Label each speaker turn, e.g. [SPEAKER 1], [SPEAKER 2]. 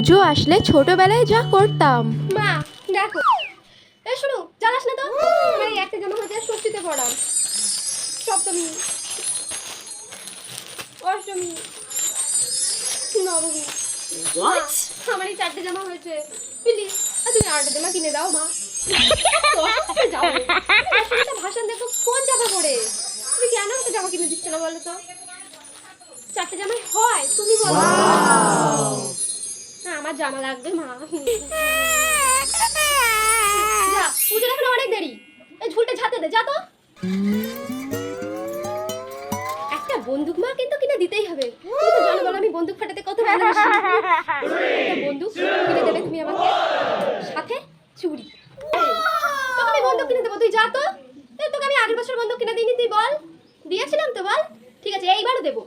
[SPEAKER 1] পুজো আসলে ছোটবেলায় যা করতাম।
[SPEAKER 2] মা দেখো, এই শুনো, জ্বালাস না তো। আমার এই একটা জামা হচ্ছে ষষ্ঠীতে পড়া, সপ্তমী, অষ্টমী, নবমী। আমার এই 4টে জামা হয়েছে, প্লিজ তুমি 8টে জামা কিনে দাও মা। যাও ভাষণ দেখো কোন জামা পরে, তুমি কেন আমাকে জামা কিনে দিচ্ছ না বলো তো? 4টে জামাই হয় তুমি বলো। হ্যাঁ আমার জামা লাগবে মা। যা, পুজোর এখন অনেক দেরি, এই ঝুলটা ঝাঁতে দে, যা তো। একটা বন্দুক মা কিন্তু কিনে দিতেই হবে, তুমি তো জানো বলো আমি বন্দুক ফাটাতে কত ভালোবাসি। একটা বন্দুক কিনে দেবে তুমি আমাকে, সাথে চুড়ি। তোকে আমি বন্দুক কিনে দেবো, তুই যা তো। তোকে আমি আগের বছর বন্দুক কিনে দিইনি, তুই বল দিয়েছিলাম তো, বল। ঠিক আছে এইবারও দেবো।